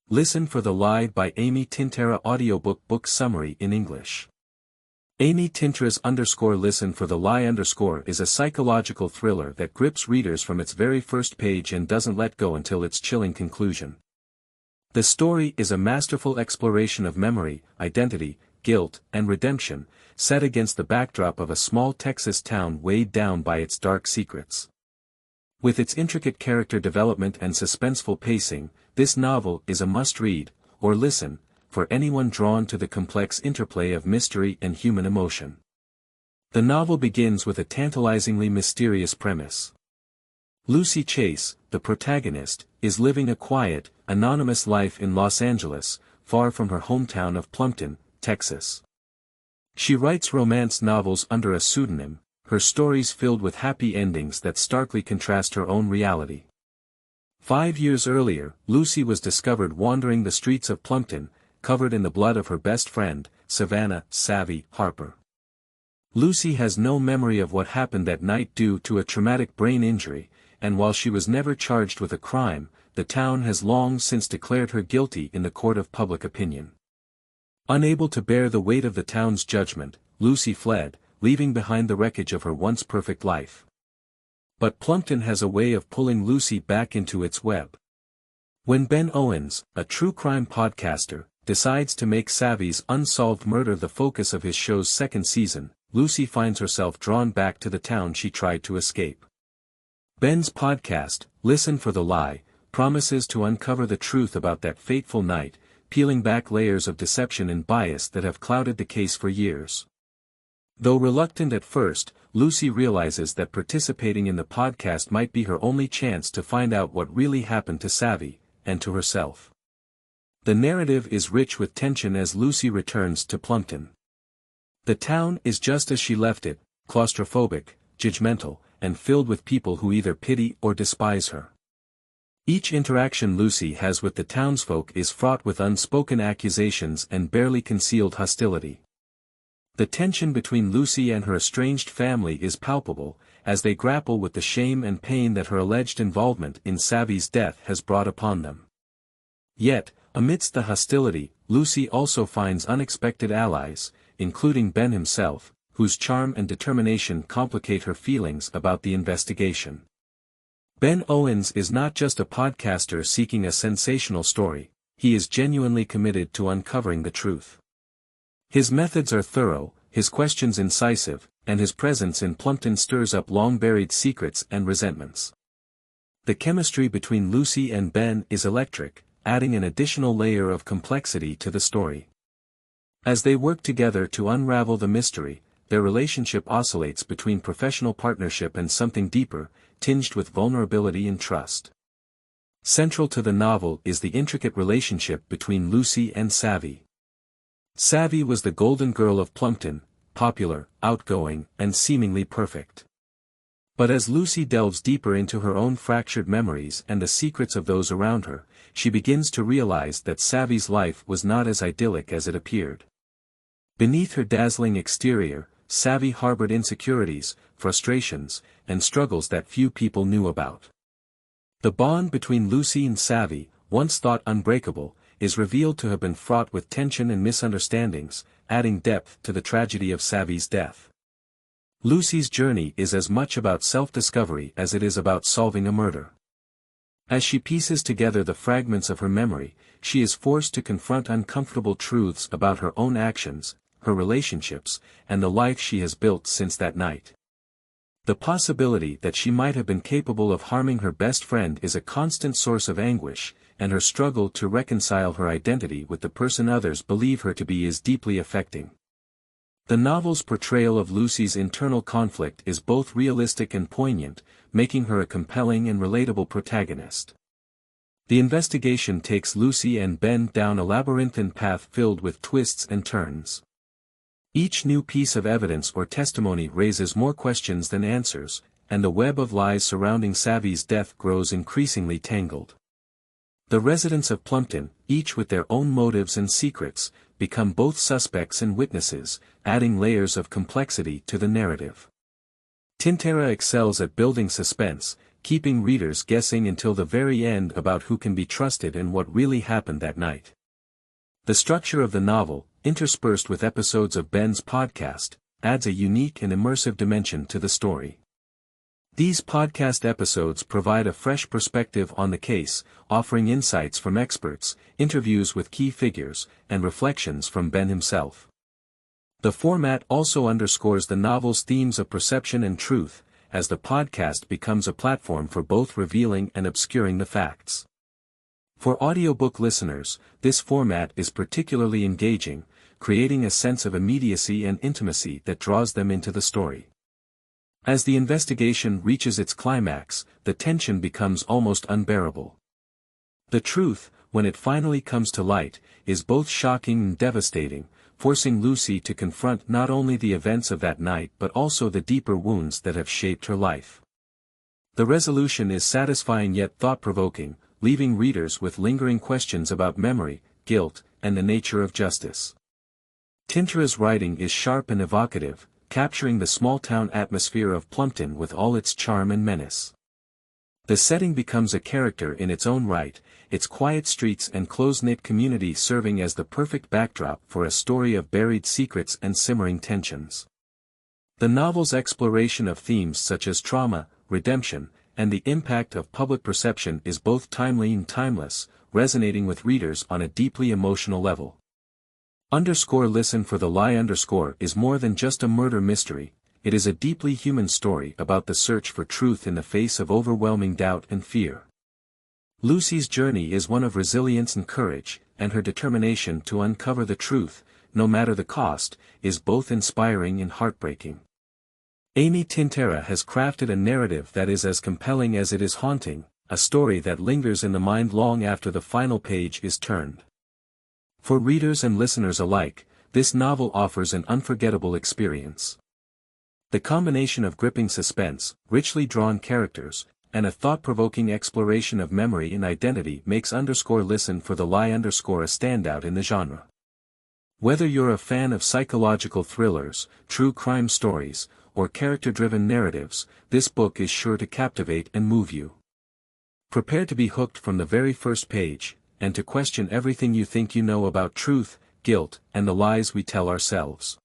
Listen for the Lie by Amy Tintera. Audiobook book summary in English. Amy Tintera's Listen for the Lie is a psychological thriller that grips readers from its very first page and doesn't let go until its chilling conclusion. The story is a masterful exploration of memory, identity, guilt, and redemption, set against the backdrop of a small Texas town weighed down by its dark secrets. With its intricate character development and suspenseful pacing, this novel is a must-read, or listen, for anyone drawn to the complex interplay of mystery and human emotion. The novel begins with a tantalizingly mysterious premise. Lucy Chase, the protagonist, is living a quiet, anonymous life in Los Angeles, far from her hometown of Plumpton, Texas. She writes romance novels under a pseudonym, her stories filled with happy endings that starkly contrast her own reality. 5 years earlier, Lucy was discovered wandering the streets of Plumpton, covered in the blood of her best friend, Savannah "Savvy" Harper. Lucy has no memory of what happened that night due to a traumatic brain injury, and while she was never charged with a crime, the town has long since declared her guilty in the court of public opinion. Unable to bear the weight of the town's judgment, Lucy fled, leaving behind the wreckage of her once perfect life. But Plumpton has a way of pulling Lucy back into its web. When Ben Owens, a true crime podcaster, decides to make Savvy's unsolved murder the focus of his show's second season, Lucy finds herself drawn back to the town she tried to escape. Ben's podcast, Listen for the Lie, promises to uncover the truth about that fateful night, peeling back layers of deception and bias that have clouded the case for years. Though reluctant at first, Lucy realizes that participating in the podcast might be her only chance to find out what really happened to Savvy, and to herself. The narrative is rich with tension as Lucy returns to Plumpton. The town is just as she left it, claustrophobic, judgmental, and filled with people who either pity or despise her. Each interaction Lucy has with the townsfolk is fraught with unspoken accusations and barely concealed hostility. The tension between Lucy and her estranged family is palpable, as they grapple with the shame and pain that her alleged involvement in Savvy's death has brought upon them. Yet, amidst the hostility, Lucy also finds unexpected allies, including Ben himself, whose charm and determination complicate her feelings about the investigation. Ben Owens is not just a podcaster seeking a sensational story, he is genuinely committed to uncovering the truth. His methods are thorough, his questions incisive, and his presence in Plumpton stirs up long-buried secrets and resentments. The chemistry between Lucy and Ben is electric, adding an additional layer of complexity to the story. As they work together to unravel the mystery, their relationship oscillates between professional partnership and something deeper, tinged with vulnerability and trust. Central to the novel is the intricate relationship between Lucy and Savvy. Savvy was the golden girl of Plumpton, popular, outgoing, and seemingly perfect. But as Lucy delves deeper into her own fractured memories and the secrets of those around her, she begins to realize that Savvy's life was not as idyllic as it appeared. Beneath her dazzling exterior, Savvy harbored insecurities, frustrations, and struggles that few people knew about. The bond between Lucy and Savvy, once thought unbreakable, is revealed to have been fraught with tension and misunderstandings, adding depth to the tragedy of Savvy's death. Lucy's journey is as much about self-discovery as it is about solving a murder. As she pieces together the fragments of her memory, she is forced to confront uncomfortable truths about her own actions, her relationships, and the life she has built since that night. The possibility that she might have been capable of harming her best friend is a constant source of anguish, and her struggle to reconcile her identity with the person others believe her to be is deeply affecting. The novel's portrayal of Lucy's internal conflict is both realistic and poignant, making her a compelling and relatable protagonist. The investigation takes Lucy and Ben down a labyrinthine path filled with twists and turns. Each new piece of evidence or testimony raises more questions than answers, and the web of lies surrounding Savvy's death grows increasingly tangled. The residents of Plumpton, each with their own motives and secrets, become both suspects and witnesses, adding layers of complexity to the narrative. Tintera excels at building suspense, keeping readers guessing until the very end about who can be trusted and what really happened that night. The structure of the novel, interspersed with episodes of Ben's podcast, adds a unique and immersive dimension to the story. These podcast episodes provide a fresh perspective on the case, offering insights from experts, interviews with key figures, and reflections from Ben himself. The format also underscores the novel's themes of perception and truth, as the podcast becomes a platform for both revealing and obscuring the facts. For audiobook listeners, this format is particularly engaging, creating a sense of immediacy and intimacy that draws them into the story. As the investigation reaches its climax, the tension becomes almost unbearable. The truth, when it finally comes to light, is both shocking and devastating, forcing Lucy to confront not only the events of that night but also the deeper wounds that have shaped her life. The resolution is satisfying yet thought-provoking, leaving readers with lingering questions about memory, guilt, and the nature of justice. Tintera's writing is sharp and evocative, capturing the small-town atmosphere of Plumpton with all its charm and menace. The setting becomes a character in its own right, its quiet streets and close-knit community serving as the perfect backdrop for a story of buried secrets and simmering tensions. The novel's exploration of themes such as trauma, redemption, and the impact of public perception is both timely and timeless, resonating with readers on a deeply emotional level. Listen for the lie is more than just a murder mystery, it is a deeply human story about the search for truth in the face of overwhelming doubt and fear. Lucy's journey is one of resilience and courage, and her determination to uncover the truth, no matter the cost, is both inspiring and heartbreaking. Amy Tintera has crafted a narrative that is as compelling as it is haunting, a story that lingers in the mind long after the final page is turned. For readers and listeners alike, this novel offers an unforgettable experience. The combination of gripping suspense, richly drawn characters, and a thought-provoking exploration of memory and identity makes Listen for the Lie a standout in the genre. Whether you're a fan of psychological thrillers, true crime stories, or character-driven narratives, this book is sure to captivate and move you. Prepare to be hooked from the very first page, and to question everything you think you know about truth, guilt, and the lies we tell ourselves.